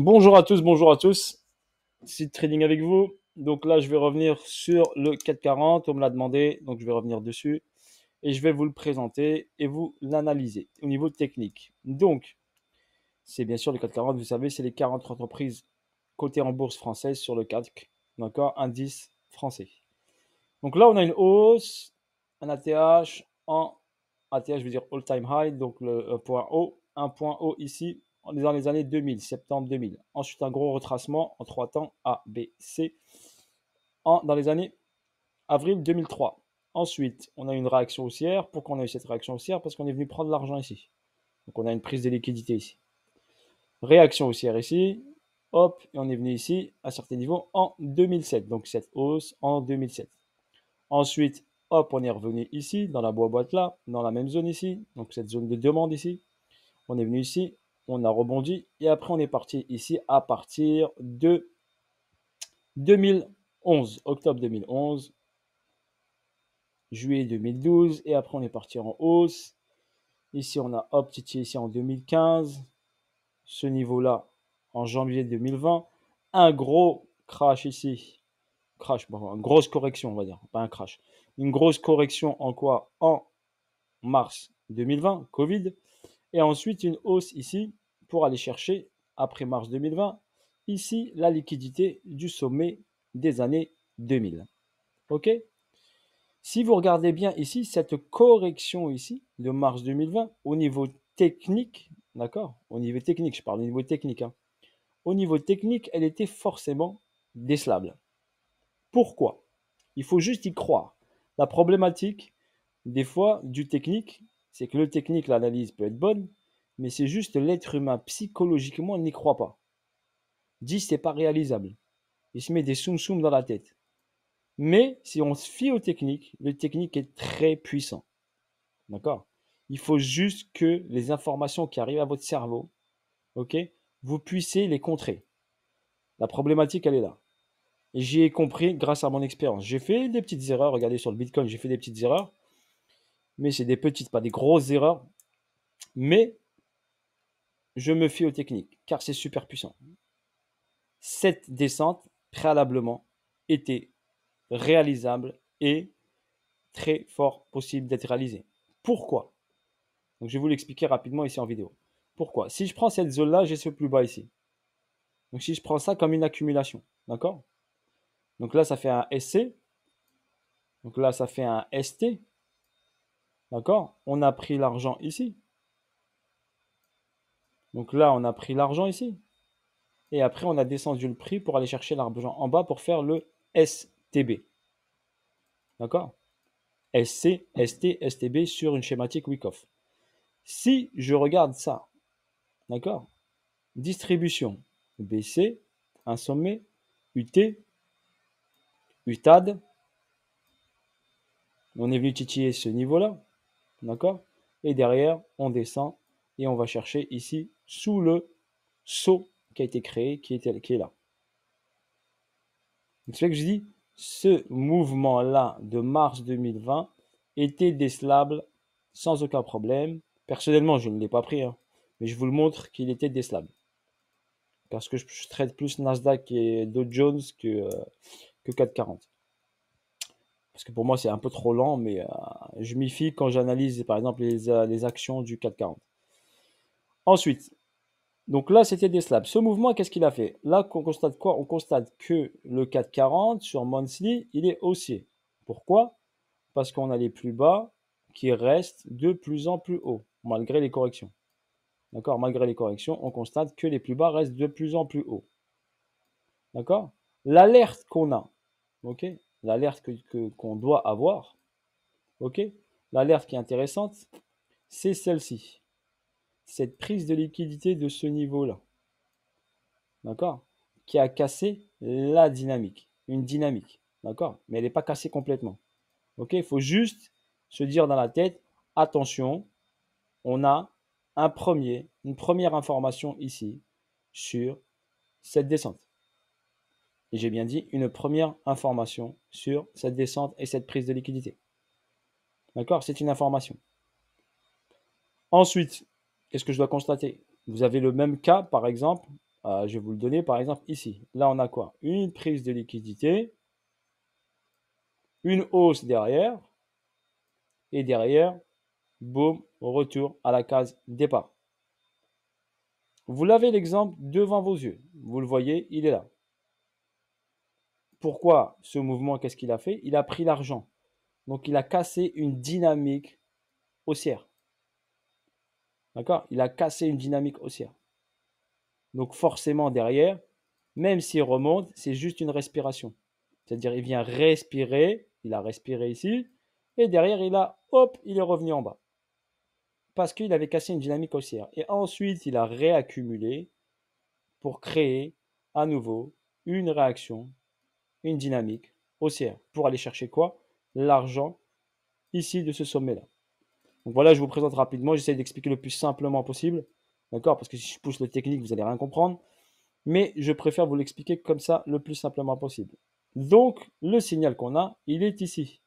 Bonjour à tous, bonjour à tous. Seed Trading avec vous. Donc là, je vais revenir sur le 440. On me l'a demandé, donc je vais revenir dessus et je vais vous le présenter et vous l'analyser au niveau technique. Donc, c'est bien sûr le 440. Vous savez, c'est les 40 entreprises cotées en bourse française sur le CAC. D'accord, indice français. Donc là, on a une hausse, un ATH en ATH, je veux dire all-time high, donc le point haut, un point haut ici, on est dans les années 2000, septembre 2000. Ensuite, un gros retracement en trois temps, A, B, C, dans les années avril 2003. Ensuite, on a une réaction haussière. Pourquoi on a eu cette réaction haussière? Parce qu'on est venu prendre l'argent ici. Donc, on a une prise de liquidité ici. Réaction haussière ici. Hop, et on est venu ici à certains niveaux en 2007. Donc, cette hausse en 2007. Ensuite, hop, on est revenu ici, dans la boîte là, dans la même zone ici, donc cette zone de demande ici. On est venu ici, on a rebondi, et après on est parti ici à partir de 2011, octobre 2011, juillet 2012, et après on est parti en hausse. Ici on a hop, titi ici en 2015, ce niveau-là en janvier 2020, un gros crash ici, crash, bon, une grosse correction on va dire, pas un crash, une grosse correction en quoi? En mars 2020, Covid, et ensuite une hausse ici pour aller chercher, après mars 2020, ici la liquidité du sommet des années 2000. OK? Si vous regardez bien ici, cette correction ici de mars 2020, au niveau technique, d'accord? Au niveau technique, je parle au niveau technique, hein. Au niveau technique, elle était forcément décelable. Pourquoi? Il faut juste y croire. La problématique, des fois, du technique, c'est que le technique, l'analyse peut être bonne, mais c'est juste l'être humain, psychologiquement, il n'y croit pas. Dit, c'est pas réalisable. Il se met des soum-soum dans la tête. Mais si on se fie aux techniques, le technique est très puissant. D'accord? Il faut juste que les informations qui arrivent à votre cerveau, ok, vous puissiez les contrer. La problématique, elle est là. Et j'y ai compris grâce à mon expérience. J'ai fait des petites erreurs. Regardez sur le Bitcoin, j'ai fait des petites erreurs. Mais c'est des petites, pas des grosses erreurs. Mais je me fie aux techniques, car c'est super puissant. Cette descente, préalablement, était réalisable et très fort possible d'être réalisée. Pourquoi? Donc, je vais vous l'expliquer rapidement ici en vidéo. Pourquoi? Si je prends cette zone-là, j'ai ce plus bas ici. Donc, si je prends ça comme une accumulation, d'accord? Donc là, ça fait un SC. Donc là, ça fait un ST. D'accord? On a pris l'argent ici. Donc là, on a pris l'argent ici. Et après, on a descendu le prix pour aller chercher l'argent en bas pour faire le STB. D'accord? SC, ST, STB sur une schématique Wyckoff. Si je regarde ça, d'accord? Distribution BC, un sommet, UT, UTAD, on est venu titiller ce niveau-là, d'accord? Et derrière, on descend et on va chercher ici sous le saut qui a été créé, qui est là. C'est ce que je dis, ce mouvement-là de mars 2020 était décelable sans aucun problème. Personnellement, je ne l'ai pas pris, hein, mais je vous le montre qu'il était décelable. Parce que je traite plus Nasdaq et Dow Jones que 440. Parce que pour moi, c'est un peu trop lent, mais je m'y fie quand j'analyse, par exemple, les actions du 440. Ensuite, donc là, c'était des slabs. Ce mouvement, qu'est-ce qu'il a fait? Là, on constate quoi? On constate que le 440 sur Monthly, il est haussier. Pourquoi? Parce qu'on a les plus bas qui restent de plus en plus hauts, malgré les corrections. D'accord? Malgré les corrections, on constate que les plus bas restent de plus en plus hauts. D'accord? L'alerte qu'on a, ok? L'alerte qu'on doit avoir, ok? L'alerte qui est intéressante, c'est celle-ci. Cette prise de liquidité de ce niveau-là. D'accord? Qui a cassé la dynamique. Une dynamique. D'accord? Mais elle n'est pas cassée complètement. Ok? Il faut juste se dire dans la tête, attention, on a une première information ici sur cette descente. Et j'ai bien dit une première information sur cette descente et cette prise de liquidité. D'accord? C'est une information. Ensuite, qu'est-ce que je dois constater? Vous avez le même cas, par exemple, Je vais vous le donner par exemple ici. Là, on a quoi? Une prise de liquidité, une hausse derrière, et derrière, boum, retour à la case départ. Vous l'avez l'exemple devant vos yeux. Vous le voyez, il est là. Pourquoi ce mouvement? Qu'est-ce qu'il a fait? Il a pris l'argent. Donc, il a cassé une dynamique haussière. D'accord? Il a cassé une dynamique haussière. Donc, forcément, derrière, même s'il remonte, c'est juste une respiration. C'est-à-dire, il vient respirer, il a respiré ici, et derrière, il est revenu en bas. Parce qu'il avait cassé une dynamique haussière. Et ensuite, il a réaccumulé pour créer à nouveau une réaction, une dynamique haussière. Pour aller chercher quoi? L'argent ici de ce sommet-là. Donc voilà, je vous présente rapidement. J'essaie d'expliquer le plus simplement possible. D'accord? Parce que si je pousse le technique, vous n'allez rien comprendre. Mais je préfère vous l'expliquer comme ça le plus simplement possible. Donc, le signal qu'on a, il est ici.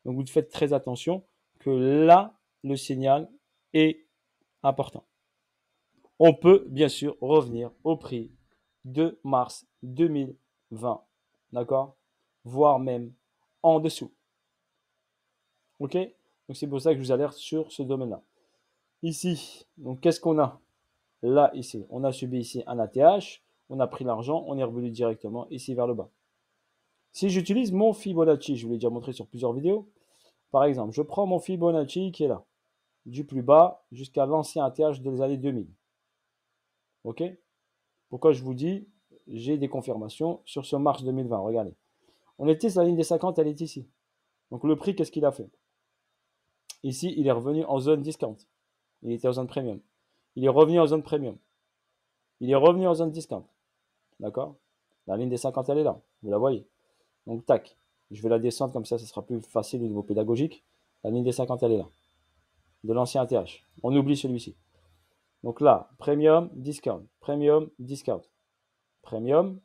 Donc, vous faites très attention que là, le signal est important. On peut bien sûr revenir au prix de mars 2020. D'accord? Voire même en dessous. Ok? Donc, c'est pour ça que je vous alerte sur ce domaine-là. Ici, donc qu'est-ce qu'on a? Là, ici, on a subi ici un ATH, on a pris l'argent, on est revenu directement ici vers le bas. Si j'utilise mon Fibonacci, je vous l'ai déjà montré sur plusieurs vidéos, par exemple, je prends mon Fibonacci qui est là, du plus bas jusqu'à l'ancien ATH des années 2000. Ok? Pourquoi je vous dis, j'ai des confirmations sur ce mars 2020, regardez. On était sur la ligne des 50, elle est ici. Donc le prix, qu'est-ce qu'il a fait? Ici, il est revenu en zone discount. Il était en zone premium. Il est revenu en zone premium. Il est revenu en zone discount. D'accord? La ligne des 50, elle est là. Vous la voyez. Donc, tac. Je vais la descendre comme ça sera plus facile au niveau pédagogique. La ligne des 50, elle est là. De l'ancien ATH. On oublie celui-ci. Donc là, premium, discount. Premium, discount. Premium,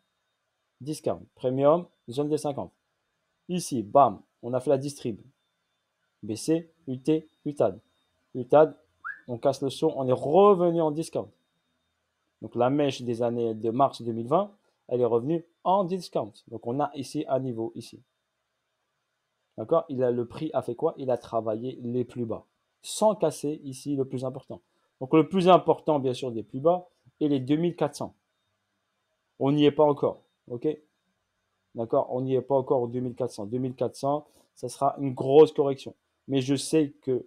discount. Premium, zone des 50. Ici, bam, on a fait la distrib. BC, UT, UTAD. UTAD, on casse le son, on est revenu en discount. Donc la mèche des années de mars 2020, elle est revenue en discount. Donc on a ici un niveau ici. D'accord? Le prix a fait quoi? Il a travaillé les plus bas, sans casser ici le plus important. Donc le plus important, bien sûr, des plus bas, est les 2400. On n'y est pas encore. OK? D'accord? On n'y est pas encore aux 2400. 2400, ça sera une grosse correction. Mais je sais que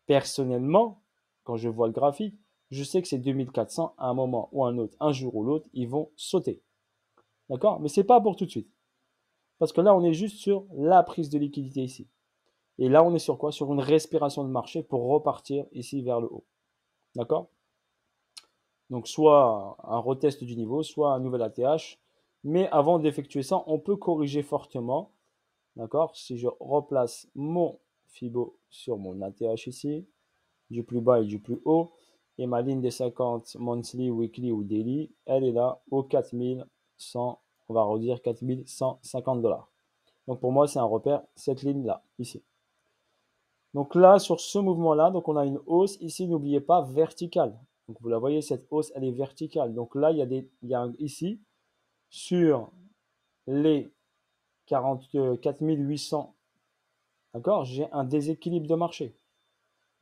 personnellement, quand je vois le graphique, je sais que ces 2400, à un moment ou un autre, un jour ou l'autre, ils vont sauter. D'accord? Mais ce n'est pas pour tout de suite. Parce que là, on est juste sur la prise de liquidité ici. Et là, on est sur quoi? Sur une respiration de marché pour repartir ici vers le haut. D'accord? Donc, soit un retest du niveau, soit un nouvel ATH. Mais avant d'effectuer ça, on peut corriger fortement. D'accord? Si je replace mon Fibo sur mon ATH ici, du plus bas et du plus haut, et ma ligne des 50 monthly, weekly ou daily, elle est là au 4100, on va redire 4150 $. Donc pour moi, c'est un repère, cette ligne-là, ici. Donc là, sur ce mouvement-là, donc on a une hausse ici, n'oubliez pas, verticale. Donc vous la voyez, cette hausse, elle est verticale. Donc là, il y a ici, sur les 4800, d'accord, j'ai un déséquilibre de marché.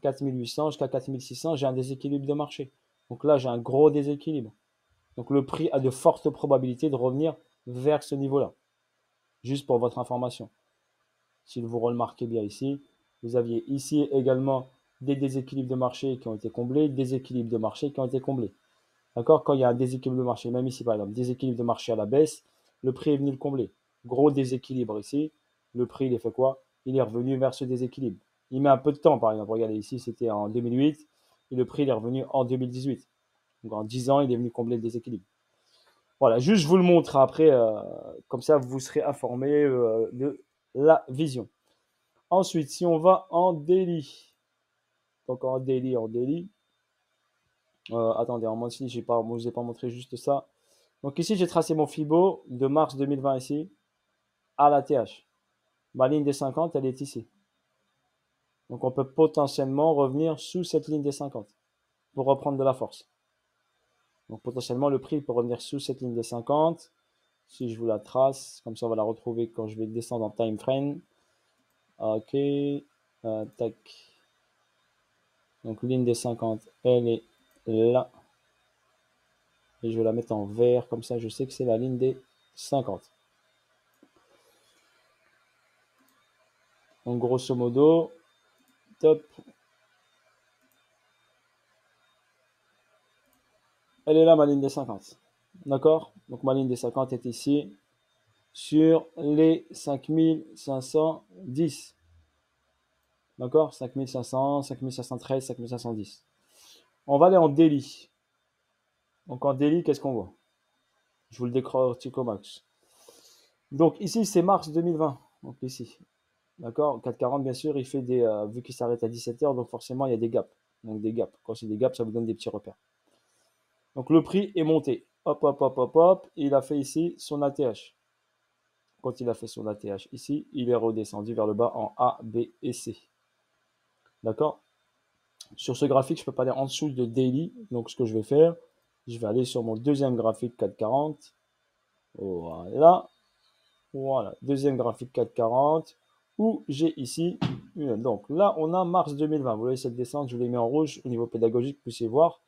4800 jusqu'à 4600, j'ai un déséquilibre de marché. Donc là, j'ai un gros déséquilibre. Donc le prix a de fortes probabilités de revenir vers ce niveau-là. Juste pour votre information. Si vous remarquez bien ici, vous aviez ici également des déséquilibres de marché qui ont été comblés, des déséquilibres de marché qui ont été comblés. D'accord? Quand il y a un déséquilibre de marché, même ici par exemple, déséquilibre de marché à la baisse, le prix est venu le combler. Gros déséquilibre ici, le prix il est fait quoi? Il est revenu vers ce déséquilibre. Il met un peu de temps par exemple, regardez ici c'était en 2008 et le prix il est revenu en 2018. Donc en 10 ans il est venu combler le déséquilibre. Voilà, juste je vous le montre après, comme ça vous serez informé de la vision. Ensuite, si on va en daily, donc en daily, attendez, en monthly, je ne vous ai pas montré juste ça. Donc ici, j'ai tracé mon Fibo de mars 2020 ici, à la TH. Ma ligne des 50, elle est ici. Donc on peut potentiellement revenir sous cette ligne des 50 pour reprendre de la force. Donc potentiellement, le prix peut revenir sous cette ligne des 50. Si je vous la trace, comme ça on va la retrouver quand je vais descendre en time frame. Ok, tac. Donc ligne des 50, elle est là. Et je vais la mettre en vert, comme ça je sais que c'est la ligne des 50. Donc grosso modo, top. Elle est là ma ligne des 50. D'accord? Donc ma ligne des 50 est ici sur les 5510. D'accord? 5500, 5513, 5510. On va aller en daily. Donc en daily, qu'est-ce qu'on voit? Je vous le décortique au max. Donc ici, c'est mars 2020. Donc ici. D'accord? 440, bien sûr, il fait des. Vu qu'il s'arrête à 17h, donc forcément, il y a des gaps. Donc des gaps. Quand c'est des gaps, ça vous donne des petits repères. Donc le prix est monté. Hop, hop, hop, hop, hop. Il a fait ici son ATH. Quand il a fait son ATH ici, il est redescendu vers le bas en A, B et C. D'accord? Sur ce graphique, je ne peux pas aller en dessous de daily. Donc ce que je vais faire, je vais aller sur mon deuxième graphique 440. Voilà. Voilà. Deuxième graphique 440. Où j'ai ici donc là, on a mars 2020. Vous voyez cette descente, je l'ai mis en rouge au niveau pédagogique, vous puissiez voir.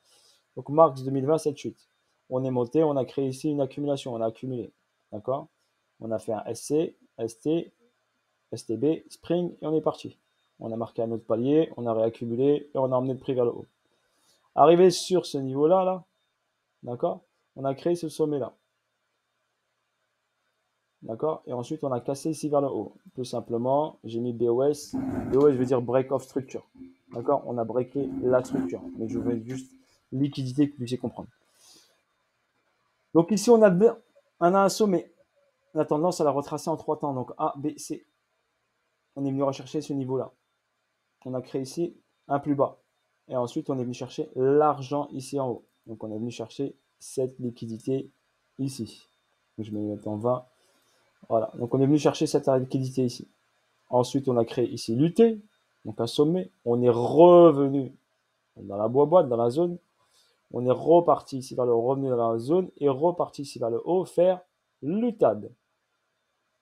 Donc mars 2020, cette chute. On est monté, on a créé ici une accumulation, on a accumulé. D'accord? On a fait un SC, ST, STB, Spring, et on est parti. On a marqué un autre palier, on a réaccumulé, et on a emmené le prix vers le haut. Arrivé sur ce niveau-là, là, d'accord? On a créé ce sommet-là. D'accord? Et ensuite, on a cassé ici vers le haut. Tout simplement, j'ai mis BOS. BOS, je veux dire break of structure. D'accord? On a breaké la structure. Mais je veux juste liquidité que vous puissiez comprendre. Donc ici, on a un sommet. On a tendance à la retracer en 3 temps. Donc A, B, C. On est venu rechercher ce niveau-là. On a créé ici un plus bas. Et ensuite, on est venu chercher l'argent ici en haut. Donc on est venu chercher cette liquidité ici. Donc je mets en 20. Voilà, donc on est venu chercher cette liquidité ici. Ensuite, on a créé ici l'UT, donc un sommet. On est revenu dans la boîte, dans la zone. On est reparti ici vers le haut, revenu dans la zone et reparti ici vers le haut, faire l'UTAD.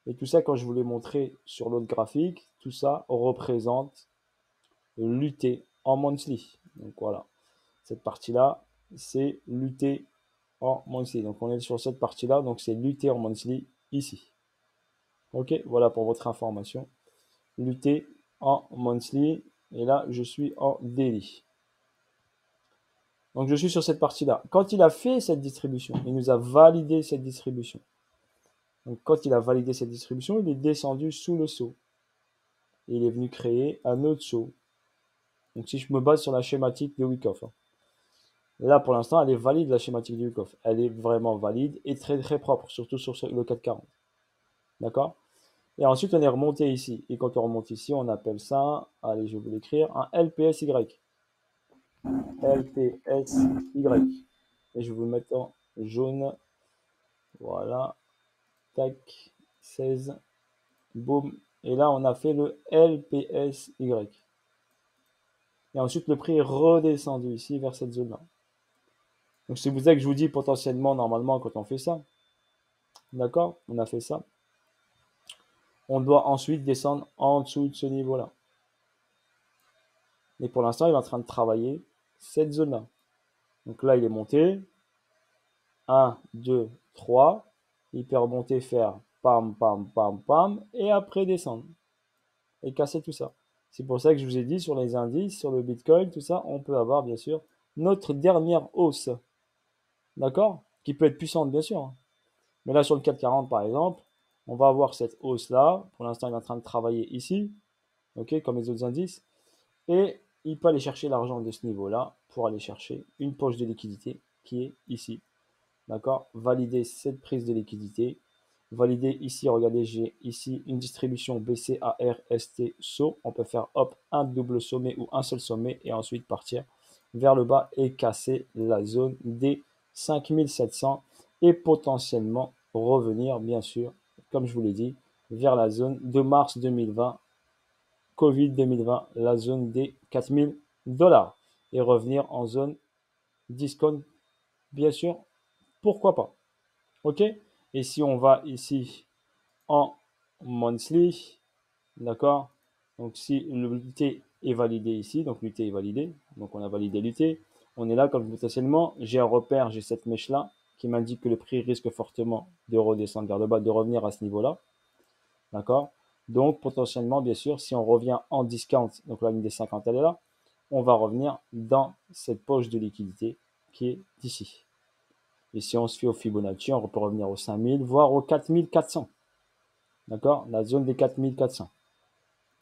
Et tout ça, quand je vous l'ai montré sur l'autre graphique, tout ça représente l'UT en monthly. Donc voilà, cette partie-là, c'est l'UT en monthly. Donc on est sur cette partie-là, donc c'est l'UT en monthly ici. Ok, voilà pour votre information. L'UT en monthly et là je suis en daily. Donc je suis sur cette partie-là. Quand il a fait cette distribution, il nous a validé cette distribution. Donc quand il a validé cette distribution, il est descendu sous le saut. Et il est venu créer un autre saut. Donc si je me base sur la schématique de Wyckoff. Là pour l'instant elle est valide la schématique de Wyckoff. Elle est vraiment valide et très très propre, surtout sur le 440. D'accord? Et ensuite, on est remonté ici. Et quand on remonte ici, on appelle ça, allez, je vais vous l'écrire, un LPSY. LPSY. Et je vais vous le mettre en jaune. Voilà. Tac. 16. Boum. Et là, on a fait le LPSY. Et ensuite, le prix est redescendu ici vers cette zone-là. Donc, c'est pour ça que je vous dis potentiellement, normalement, quand on fait ça. D'accord? On a fait ça. On doit ensuite descendre en dessous de ce niveau-là. Mais pour l'instant, il est en train de travailler cette zone-là. Donc là, il est monté. 1, 2, 3. Il peut remonter, faire pam, pam, pam, pam. Et après descendre. Et casser tout ça. C'est pour ça que je vous ai dit sur les indices, sur le Bitcoin, tout ça, on peut avoir bien sûr notre dernière hausse. D'accord? Qui peut être puissante, bien sûr. Mais là, sur le 440, par exemple, on va avoir cette hausse-là. Pour l'instant, il est en train de travailler ici. OK, comme les autres indices. Et il peut aller chercher l'argent de ce niveau-là pour aller chercher une poche de liquidité qui est ici. D'accord? Valider cette prise de liquidité. Valider ici, regardez, j'ai ici une distribution BCARST saut. On peut faire hop, un double sommet ou un seul sommet et ensuite partir vers le bas et casser la zone des 5700 et potentiellement revenir, bien sûr, comme je vous l'ai dit, vers la zone de mars 2020 Covid 2020, la zone des $4000 et revenir en zone discount bien sûr, pourquoi pas. OK? Et si on va ici en monthly, d'accord? Donc si l'unité est validée ici, donc l'unité est validée, donc on a validé l'unité, on est là comme potentiellement, j'ai un repère, j'ai cette mèche-là qui m'indique que le prix risque fortement de redescendre vers le bas, de revenir à ce niveau-là, d'accord? Donc potentiellement, bien sûr, si on revient en discount, donc la ligne des 50, elle est là, on va revenir dans cette poche de liquidité qui est ici. Et si on se fie au Fibonacci, on peut revenir aux 5000, voire aux 4400. D'accord? La zone des 4400.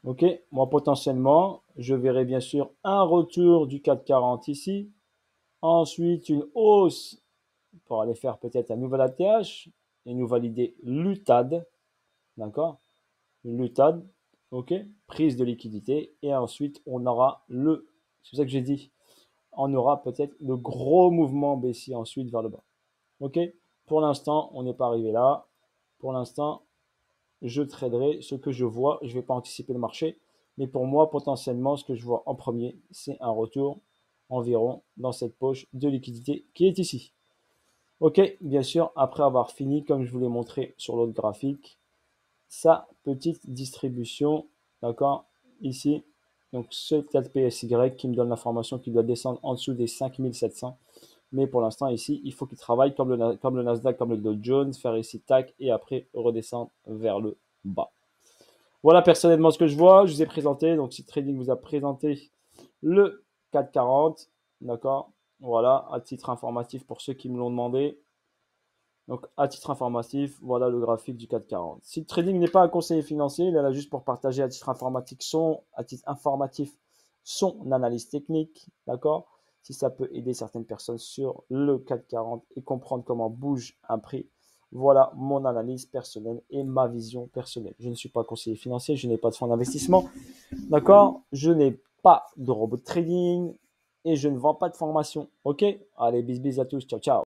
Ok? Moi, potentiellement, je verrai bien sûr un retour du 440 ici. Ensuite, une hausse pour aller faire peut-être un nouvel ATH et nous valider l'UTAD. D'accord? L'UTAD. Ok? Prise de liquidité. Et ensuite, on aura le. C'est pour ça que j'ai dit. On aura peut-être le gros mouvement baissier ensuite vers le bas. Ok? Pour l'instant, on n'est pas arrivé là. Pour l'instant, je traderai ce que je vois. Je ne vais pas anticiper le marché. Mais pour moi, potentiellement, ce que je vois en premier, c'est un retour environ dans cette poche de liquidité qui est ici. Ok, bien sûr, après avoir fini, comme je vous l'ai montré sur l'autre graphique, sa petite distribution, d'accord, ici. Donc ce 4PSY qui me donne l'information qu'il doit descendre en dessous des 5700. Mais pour l'instant, ici, il faut qu'il travaille comme le Nasdaq, comme le Dow Jones, faire ici tac et après redescendre vers le bas. Voilà personnellement ce que je vois. Je vous ai présenté, donc si Trading vous a présenté le 440, d'accord. Voilà, à titre informatif pour ceux qui me l'ont demandé. Donc à titre informatif, voilà le graphique du 440. Si Trading n'est pas un conseiller financier, il est là juste pour partager à titre informatif son analyse technique, d'accord. Si ça peut aider certaines personnes sur le 440 et comprendre comment bouge un prix, voilà mon analyse personnelle et ma vision personnelle. Je ne suis pas conseiller financier, je n'ai pas de fonds d'investissement, d'accord. Je n'ai pas de robot de trading et je ne vends pas de formation. Ok? Allez, bis bis à tous, ciao ciao.